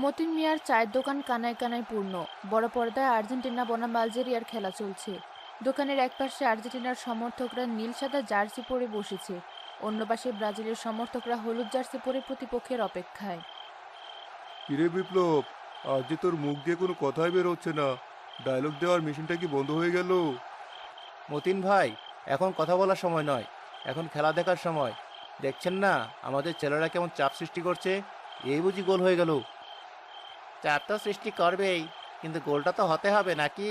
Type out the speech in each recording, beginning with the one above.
মতিন মিয়ার চায়ের দোকান কানায় কানায় পূর্ণ। বড় পর্দায় আর্জেন্টিনা বনাম আলজেরিয়ার খেলা চলছে। দোকানের একপাশে আর্জেন্টিনার সমর্থকরা নীল সাদা জার্সি পরে বসেছে, অন্য পাশে ব্রাজিলের সমর্থকরা হলুদ জার্সি পরে প্রতিপক্ষের অপেক্ষায়। কিরে বিপ্লব, আজ যে তোর মুখ দিয়ে কোনো কথাই বের হচ্ছে না। ডায়লগ দেওয়ার মেশিনটা কি বন্ধ হয়ে গেল? মতিন ভাই, এখন কথা বলার সময় নয়, এখন খেলা দেখার সময়। দেখছেন না আমাদের ছেলেরা কেমন চাপ সৃষ্টি করছে? এই বুঝি গোল হয়ে গেল? চাপ তো সৃষ্টি করবেই, কিন্তু গোলটা তো হতে হবে নাকি?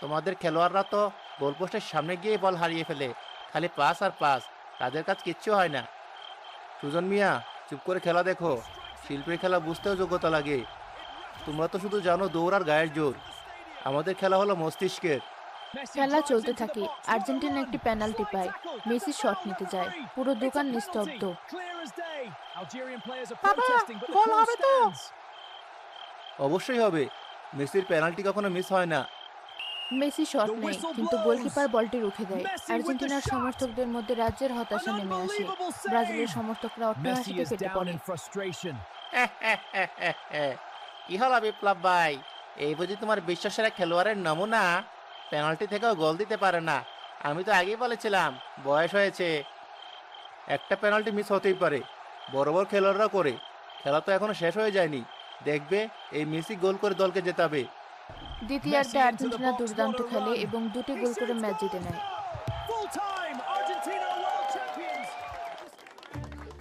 তোমাদের খেলোয়াড়রা তো গোলপোস্টের সামনে গিয়ে বল হারিয়ে ফেলে, খালি পাস আর পাস, তাদের কাজ কিচ্ছু হয় না। সুজন মিয়া, চুপ করে খেলা দেখো। শিল্পীর খেলা বুঝতেও যোগ্যতা লাগে। তোমরা তো শুধু জানো দৌড় আর গায়ের জোর, আমাদের খেলা হলো মস্তিষ্কের। খেলা চলতে থাকে। আর্জেন্টিনা একটি পেনাল্টি পায়। মেসি শট নিতে যায়, পুরো দোকান নিস্তব্ধ। বাবা, গোল হবে তো? অবশ্যই হবে, মেসির পেনাল্টি কখনো মিস হয় না। মেসি শট নেয়, কিন্তু গোলকিপার বলটি রুখে দেয়। আর্জেন্টিনার সমর্থকদের মধ্যে রাজ্যের হতাশা নেমে আসে। ব্রাজিলের সমর্থকরা অট্টহাসিতে ফেটে পড়ে। কি হলো বিপ্লব ভাই, এই বুঝি তোমার বিশ্বসেরা খেলোয়াড়ের নমুনা? পেনাল্টি থেকেও গোল দিতে পারে না। আমি তো আগেই বলেছিলাম বয়স হয়েছে। একটা পেনাল্টি মিস হতেই পারে, বড় বড় খেলোয়াড়রা করে। খেলা তো এখনো শেষ হয়ে যায়নি, দেখবে এই মেসি গোল করে দলকে জেতাবে। দ্বিতীয়ার্ধে আর্জেন্টিনা দুর্দান্ত খেলে এবং দুটি গোল করে ম্যাচ জিতে নেয়।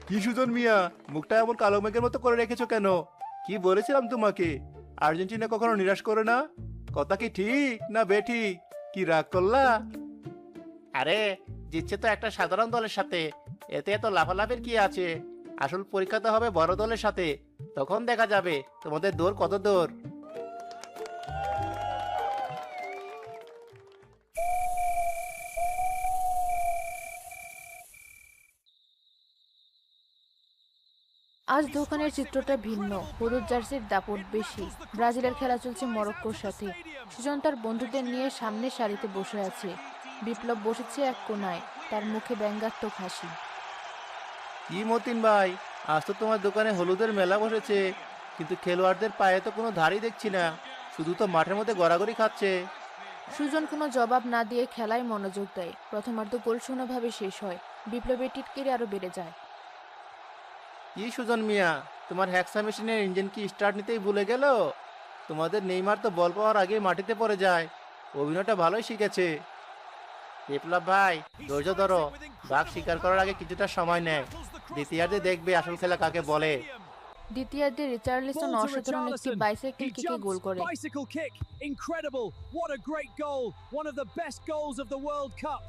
কি সুজন মিয়া, মুখটা এমন কালো মেঘের মতো করে রেখেছো কেন? কি বলেছিলাম তোমাকে, আর্জেন্টিনা কখনো নিরাশ করে না। কথা কি ঠিক না বেঠিক? কি রাগ করলা? আরে, জিতছে তো একটা সাধারণ দলের সাথে, এতে এত লাফালাফির কি আছে? আসল পরীক্ষা তো হবে বড় দলের সাথে, তখন দেখা যাবে তোমাদের দৌড় কত দূর। আজ দোকানের চিত্রটা ভিন্ন। হলুদ জার্সির দাপট বেশি। ব্রাজিলের খেলা চলছে মরক্কোর সাথে। সুজন তার বন্ধুদের নিয়ে সামনের সারিতে বসে আছে। বিপ্লব বসেছে এক কোনায়, তার মুখে ব্যঙ্গাত্মক হাসি। কি মতিন ভাই, আজ তো তোমার দোকানে হলুদের মেলা বসেছে, কিন্তু খেলোয়াড়দের পায়ে তো কোনো ধারই দেখছি না, শুধু তো মাঠের মধ্যে গড়াগড়ি খাচ্ছে। সুজন কোনো জবাব না দিয়ে খেলায় মনোযোগ দেয়। প্রথমার্ধ গোলশূন্যভাবে শেষ হয়। বিপ্লবের টিটকিরি আরো বেড়ে যায়। কি সুজন মিয়া, তোমার হ্যাক্সা মেশিনের ইঞ্জিন কি স্টার্ট নিতেই ভুলে গেল? তোমাদের নেইমার তো বল পাওয়ার আগেই মাটিতে পড়ে যায়। অভিনয়টা ভালোই শিখেছে। বিপ্লব ভাই, ধৈর্য ধরো, বাঘ শিকার করার আগে কিছুটা সময় নেয়। দ্বিতীয়ার্ধে দেখবে আসল খেলা কাকে বলে। দ্বিতীয়ার্ধে রিচার্লিসন অসাধারণ একটি বাইসাইকেল কিকে গোল করে। Bicycle kick. Incredible. What a great goal. One of the best goals of the World Cup.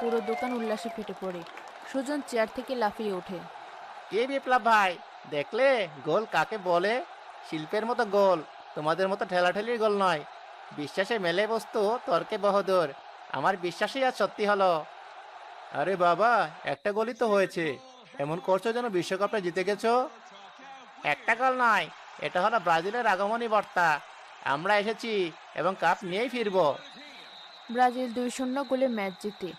পুরো দোকান উল্লাসে ফেটে পড়ে। সুজন চেয়ার থেকে লাফিয়ে ওঠে। কে বিপ্লব ভাই, দেখলে গোল কাকে বলে? শিল্পের মতো গোল, তোমাদের মতো ঠেলাঠেলির গোল নয়। বিশ্বাসে মেলে বস্তু, তর্কে বাহাদুর। আমার বিশ্বাসই আজ সত্যি হলো। আরে বাবা, একটা গোলই তো হয়েছে, এমন করছো যেন বিশ্বকাপটা জিতে গেছো। একটা গোল নয়, এটা হলো ব্রাজিলের আগমনী বার্তা। আমরা এসেছি এবং কাপ নিয়েই ফিরবো। ব্রাজিল 2-0 গোলে ম্যাচ জিতে।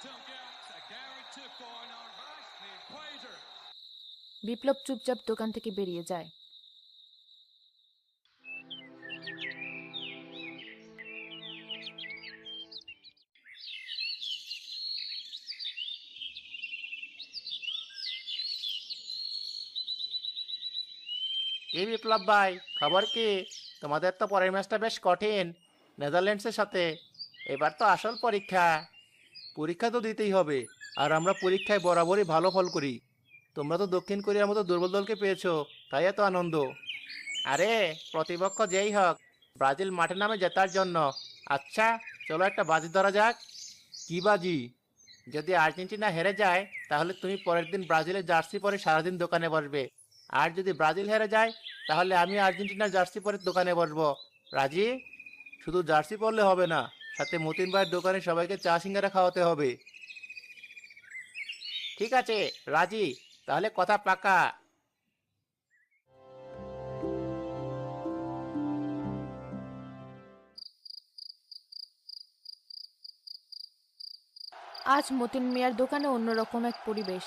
বিপ্লব চুপচাপ দোকান থেকে বেরিয়ে যায়। কি বিপ্লব ভাই, খবর কি? তোমাদের তো পরের ম্যাচটা বেশ কঠিন, নেদারল্যান্ডসের সাথে। এবার তো আসল পরীক্ষা। পরীক্ষা তো দিতেই হবে, আর আমরা পরীক্ষায় বরাবরই ভালো ফল করি। তোমরা তো দক্ষিণ কোরিয়ার মতো দুর্বল দলকে পেয়েছো, তাই এত আনন্দ। আরে, প্রতিপক্ষ যেই হোক, ব্রাজিল মাঠে নামে জেতার জন্য। আচ্ছা, চলো একটা বাজি ধরা যাক। কি বাজি? যদি আর্জেন্টিনা হেরে যায়, তাহলে তুমি পরের দিন ব্রাজিলের জার্সি পরে সারাদিন দোকানে বসবে। আর যদি ব্রাজিল হেরে যায়, তাহলে আমি আর্জেন্টিনার জার্সি পরে দোকানে বসবো। রাজি? শুধু জার্সি পরলে হবে না, সাথে মতিন ভাইয়ের দোকানে সবাইকে চা সিঙ্গারা খাওয়াতে হবে। ঠিক আছে, রাজি, তাহলে কথা পাকা। আজ মতিন মিয়ার দোকানে অন্যরকম এক পরিবেশ।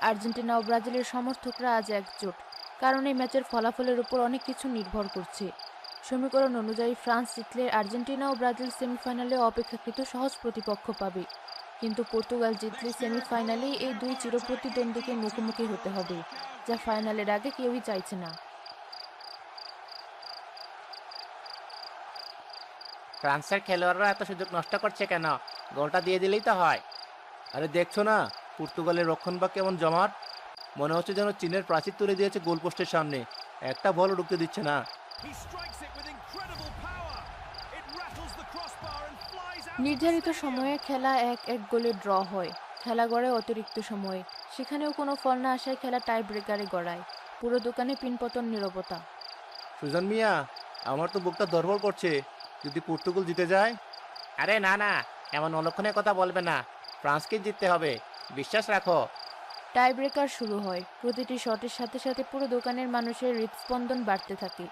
আর্জেন্টিনা ও ব্রাজিলের সমর্থকরা আজ একজোট, কারণ এই ম্যাচের ফলাফলের উপর অনেক কিছু নির্ভর করছে। সমীকরণ অনুযায়ী ফ্রান্স জিতলে আর্জেন্টিনা ও ব্রাজিল সেমিফাইনালে অপেক্ষাকৃত সহজ প্রতিপক্ষ পাবে, কিন্তু পর্তুগাল জিতলে সেমিফাইনালেই এই দুই চিরপ্রতিদ্বন্দ্বীকে মুখোমুখি হতে হবে, যা ফাইনালের আগে কেউই চাইছে না। ফ্রান্সের খেলোয়াড়রা এত সুযোগ নষ্ট করছে কেন? গোলটা দিয়ে দিলেই তো হয়। আরে দেখছো না পর্তুগালের রক্ষণভাগ কেমন জমাট? মনে হচ্ছে যেন চীনের প্রাচীর তুলে দিয়েছে গোলপোস্টের সামনে, একটা বলও ঢুকতে দিচ্ছে না। He strikes it with incredible power. It rattles the crossbar and flies out. নির্ধারিত সময়ে খেলা 1-1 গোলে ড্র হয়। খেলা গড়ায় অতিরিক্ত সময়ে, সেখানেও কোনো ফল না আসায় খেলা টাই ব্রেকারে গড়ায়। পুরো দোকানে পিনপতন নীরবতা। সুজন মিয়া, আমার তো বুকটা ধড়ফড় করছে। যদি পর্তুগাল জিতে যায়? আরে না না, এমন অলক্ষণের কথা বলবে না। ফ্রান্সকে জিততে হবে, বিশ্বাস রাখো। টাই ব্রেকার শুরু হয়। প্রতিটি শটের সাথে সাথে পুরো দোকানের মানুষের হৃদস্পন্দন বাড়তে থাকে।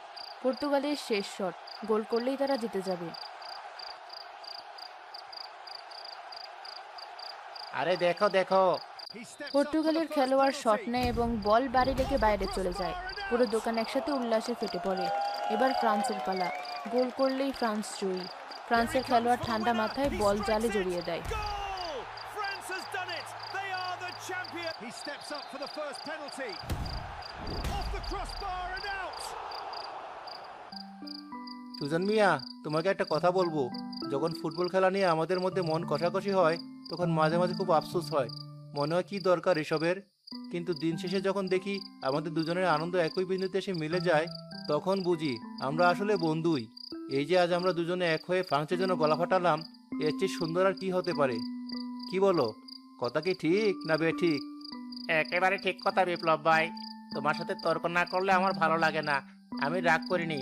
পর্তুগালের শেষ শট, গোল করলেই তারা জিতে যাবে। আরে দেখো দেখো, He steps up for the পর্তুগালের first খেলোয়াড় শট penalty. নেয় এবং বল বাড়ি রেখে বাইরে চলে যায়। পুরো দোকান একসাথে উল্লাসে ফেটে পড়ে। এবার ফ্রান্সের পালা। গোল করলেই ফ্রান্স জয়ী। ফ্রান্সের খেলোয়াড় ঠান্ডা মাথায় বল জালে জড়িয়ে দেয়। Goal! France has done it. They are the champion. He steps up for the first penalty. Off the crossbar and out. Sujan মিয়া, তোমাকে একটা কথা বলবো। যখন ফুটবল খেলা নিয়ে আমাদের মধ্যে মন কষাকষি হয়, তখন মাঝে মাঝে খুব আফসোস হয়। মনে হয় কি দরকার এসবের। কিন্তু দিন শেষে যখন দেখি আমাদের দুজনের আনন্দ একই বিন্দুতে এসে মিলে যায়, তখন বুঝি আমরা আসলে বন্ধুই। এই যে আজ আমরা দুজনে এক হয়ে ফ্রান্সের জন্য গলা ফাটালাম, এর চেয়ে সুন্দর আর কি হতে পারে? কি বলো, কথা কি ঠিক না বেঠিক? একেবারে ঠিক কথা বিপ্লব ভাই। তোমার সাথে তর্ক না করলে আমার ভালো লাগে না। আমি রাগ করিনি,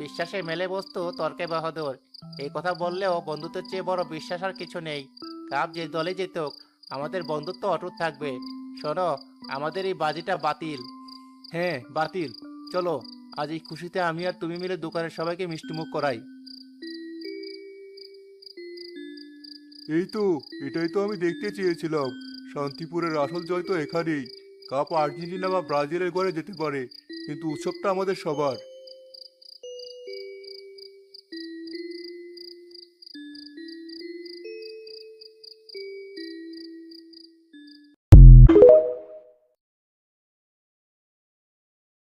বিশ্বাসে মেলে বস্তু তর্কে বাহাদুর। এই কথা বললেও বন্ধুত্বের চেয়ে বড় বিশ্বাস আর কিছু নেই। কাপ যে দলে জিতুক, আমাদের বন্ধুত্ব অটুট থাকবে। শোনো, আমাদের এই বাজিটা বাতিল। হ্যাঁ বাতিল। চলো, আজ এই খুশিতে আমি আর তুমি মিলে দোকানের সবাইকে মিষ্টিমুখ করাই। এই তো, এটাই তো আমি দেখতে চেয়েছিলাম। শান্তিপুরের আসল জয় তো এখানেই। কাপ আর্জেন্টিনা বা ব্রাজিলের ঘরে যেতে পারে, কিন্তু উৎসবটা আমাদের সবার।